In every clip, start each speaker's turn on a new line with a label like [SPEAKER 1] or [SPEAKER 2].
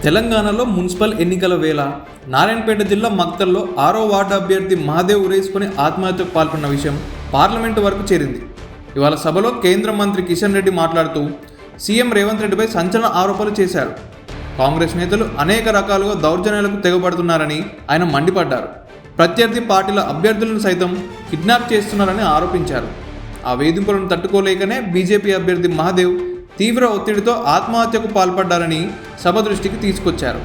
[SPEAKER 1] తెలంగాణలో మున్సిపల్ ఎన్నికల వేళ నారాయణపేట జిల్లా మక్తల్లో 6వ వార్డు అభ్యర్థి మహాదేవ్ ఉరేసుకుని ఆత్మహత్యకు పాల్పడిన విషయం పార్లమెంటు వరకు చేరింది. ఇవాళ సభలో కేంద్ర మంత్రి కిషన్ రెడ్డి మాట్లాడుతూ సీఎం రేవంత్ రెడ్డిపై సంచలన ఆరోపణలు చేశారు. కాంగ్రెస్ నేతలు అనేక రకాలుగా దౌర్జన్యాలకు తెగబడుతున్నారని ఆయన మండిపడ్డారు. ప్రత్యర్థి పార్టీల అభ్యర్థులను సైతం కిడ్నాప్ చేస్తున్నారని ఆరోపించారు. ఆ వేధింపులను తట్టుకోలేకనే బీజేపీ అభ్యర్థి మహాదేవ్ తీవ్ర ఒత్తిడితో ఆత్మహత్యకు పాల్పడ్డారని సభ దృష్టికి తీసుకొచ్చారు.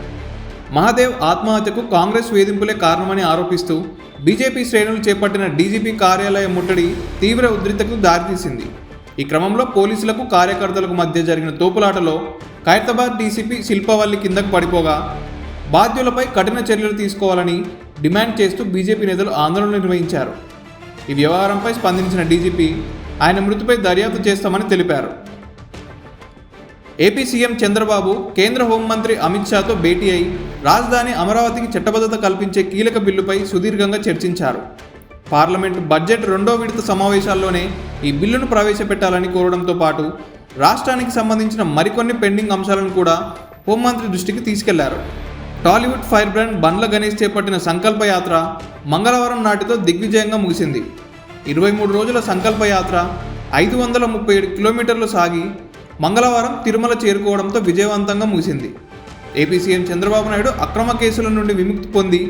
[SPEAKER 1] మహాదేవ్ ఆత్మహత్యకు కాంగ్రెస్ వేధింపులే కారణమని ఆరోపిస్తూ బీజేపీ శ్రేణులు చేపట్టిన డీజీపీ కార్యాలయ ముట్టడి తీవ్ర ఉద్రిక్తతకు దారితీసింది. ఈ క్రమంలో పోలీసులకు కార్యకర్తలకు మధ్య జరిగిన తోపులాటలో ఖైరతాబాద్ డీసీపీ శిల్పవల్లి కిందకు పడిపోగా బాధ్యులపై కఠిన చర్యలు తీసుకోవాలని డిమాండ్ చేస్తూ బీజేపీ నేతలు ఆందోళన నిర్వహించారు. ఈ వ్యవహారంపై స్పందించిన డీజీపీ ఆయన మృతిపై దర్యాప్తు చేస్తామని తెలిపారు. ఏపీ సీఎం చంద్రబాబు కేంద్ర హోంమంత్రి అమిత్ షాతో భేటీ అయి రాజధాని అమరావతికి చట్టబద్ధత కల్పించే కీలక బిల్లుపై సుదీర్ఘంగా చర్చించారు. పార్లమెంటు బడ్జెట్ 2వ విడత సమావేశాల్లోనే ఈ బిల్లును ప్రవేశపెట్టాలని కోరడంతో పాటు రాష్ట్రానికి సంబంధించిన మరికొన్ని పెండింగ్ అంశాలను కూడా హోంమంత్రి దృష్టికి తీసుకెళ్లారు. టాలీవుడ్ ఫైర్ బ్రాండ్ బండ్ల గణేష్ చేపట్టిన సంకల్పయాత్ర మంగళవారం నాటితో దిగ్విజయంగా ముగిసింది. 23 రోజుల సంకల్పయాత్ర 537 కిలోమీటర్లు సాగి మంగళవారం తిరుమల చేరుకోవడంతో విజయవంతంగా ముగిసింది. ఏపీ సీఎం చంద్రబాబు నాయుడు అక్రమ కేసుల నుండి విముక్తి పొంది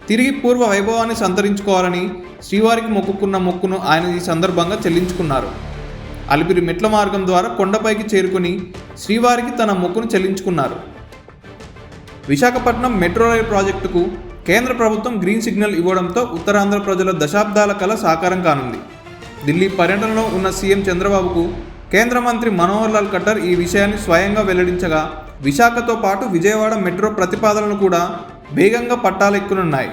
[SPEAKER 1] తిరిగి పూర్వ వైభవాన్ని సంతరించుకోవాలని శ్రీవారికి మొక్కుకున్న మొక్కును ఆయన ఈ సందర్భంగా చెల్లించుకున్నారు. అలిపిరి మెట్ల మార్గం ద్వారా కొండపైకి చేరుకుని శ్రీవారికి తన మొక్కును చెల్లించుకున్నారు. విశాఖపట్నం మెట్రో రైల్ ప్రాజెక్టుకు కేంద్ర ప్రభుత్వం గ్రీన్ సిగ్నల్ ఇవ్వడంతో ఉత్తరాంధ్ర ప్రజల దశాబ్దాల కల సాకారం కానుంది. ఢిల్లీ పర్యటనలో ఉన్న సీఎం చంద్రబాబుకు కేంద్ర మంత్రి మనోహర్ లాల్ ఖట్టర్ ఈ విషయాన్ని స్వయంగా వెల్లడించగా విశాఖతో పాటు విజయవాడ మెట్రో ప్రతిపాదనలు కూడా వేగంగా పట్టాలెక్కనున్నాయి.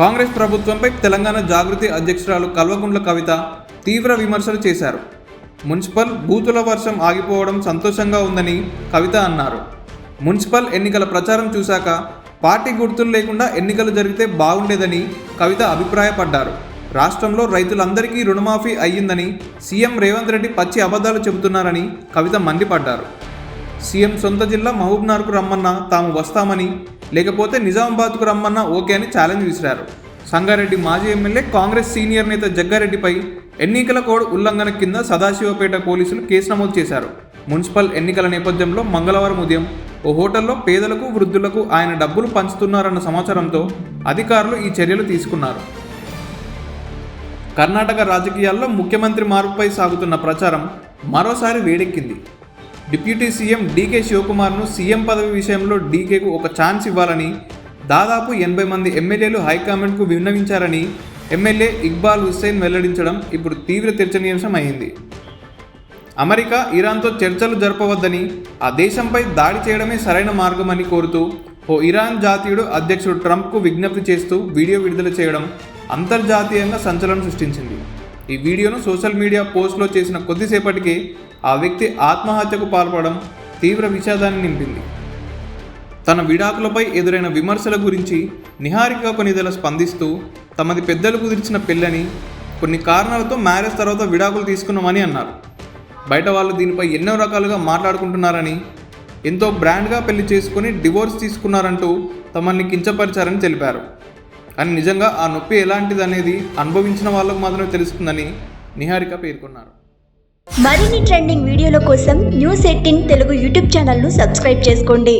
[SPEAKER 1] కాంగ్రెస్ ప్రభుత్వంపై తెలంగాణ జాగృతి అధ్యక్షురాలు కల్వకుంట్ల కవిత తీవ్ర విమర్శలు చేశారు. మున్సిపల్ బూతుల వర్షం ఆగిపోవడం సంతోషంగా ఉందని కవిత అన్నారు. మున్సిపల్ ఎన్నికల ప్రచారం చూశాక పార్టీ గుర్తులు లేకుండా ఎన్నికలు జరిగితే బాగుండేదని కవిత అభిప్రాయపడ్డారు. రాష్ట్రంలో రైతులందరికీ రుణమాఫీ అయ్యిందని సీఎం రేవంత్ రెడ్డి పచ్చి అబద్ధాలు చెబుతున్నారని కవిత మండిపడ్డారు. సీఎం సొంత జిల్లా మహబూబ్నగర్కు రమ్మన్నా తాము వస్తామని, లేకపోతే నిజామాబాద్కు రమ్మన్నా ఓకే అని ఛాలెంజ్ విసిరారు. సంగారెడ్డి మాజీ ఎమ్మెల్యే కాంగ్రెస్ సీనియర్ నేత జగ్గారెడ్డిపై ఎన్నికల కోడ్ ఉల్లంఘన కింద సదాశివపేట పోలీసులు కేసు నమోదు చేశారు. మున్సిపల్ ఎన్నికల నేపథ్యంలో మంగళవారం ఉదయం ఓ హోటల్లో పేదలకు వృద్ధులకు ఆయన డబ్బులు పంచుతున్నారన్న సమాచారంతో అధికారులు ఈ చర్యలు తీసుకున్నారు. కర్ణాటక రాజకీయాల్లో ముఖ్యమంత్రి మార్పుపై సాగుతున్న ప్రచారం మరోసారి వేడెక్కింది. డిప్యూటీ సీఎం డీకే శివకుమార్ను సీఎం పదవి విషయంలో డీకేకు ఒక ఛాన్స్ ఇవ్వాలని దాదాపు 80 మంది ఎమ్మెల్యేలు హైకమాండ్కు విన్నవించారని ఎమ్మెల్యే ఇక్బాల్ హుస్సేన్ వెల్లడించడం ఇప్పుడు తీవ్ర చర్చనీయాంశం అయింది. అమెరికా ఇరాన్తో చర్చలు జరపవద్దని, ఆ దేశంపై దాడి చేయడమే సరైన మార్గమని కోరుతూ ఓ ఇరాన్ జాతీయుడు అధ్యక్షుడు ట్రంప్కు విజ్ఞప్తి చేస్తూ వీడియో విడుదల చేయడం అంతర్జాతీయంగా సంచలనం సృష్టించింది. ఈ వీడియోను సోషల్ మీడియా పోస్ట్లో చేసిన కొద్దిసేపటికే ఆ వ్యక్తి ఆత్మహత్యకు పాల్పడడం తీవ్ర విషాదాన్ని నింపింది. తన విడాకులపై ఎదురైన విమర్శల గురించి నిహారిక కొనిదెల స్పందిస్తూ తమది పెద్దలు కుదిర్చిన పెళ్ళని, కొన్ని కారణాలతో మ్యారేజ్ తర్వాత విడాకులు తీసుకున్నామని అన్నారు. బయట వాళ్ళు దీనిపై ఎన్నో రకాలుగా మాట్లాడుకుంటున్నారని, ఎంతో బ్రాండ్గా పెళ్లి చేసుకుని డివోర్స్ తీసుకున్నారంటూ తమని కించపరిచారని తెలిపారు. కానీ నిజంగా ఆ నొప్పి ఎలాంటిదనేది అనుభవించిన వాళ్ళకు మాత్రమే తెలుస్తుందని నిహారిక పేర్కొన్నారు.
[SPEAKER 2] మరిన్ని ట్రెండింగ్ వీడియోల కోసం న్యూస్ 18 తెలుగు యూట్యూబ్ ఛానల్ను సబ్స్క్రైబ్ చేసుకోండి.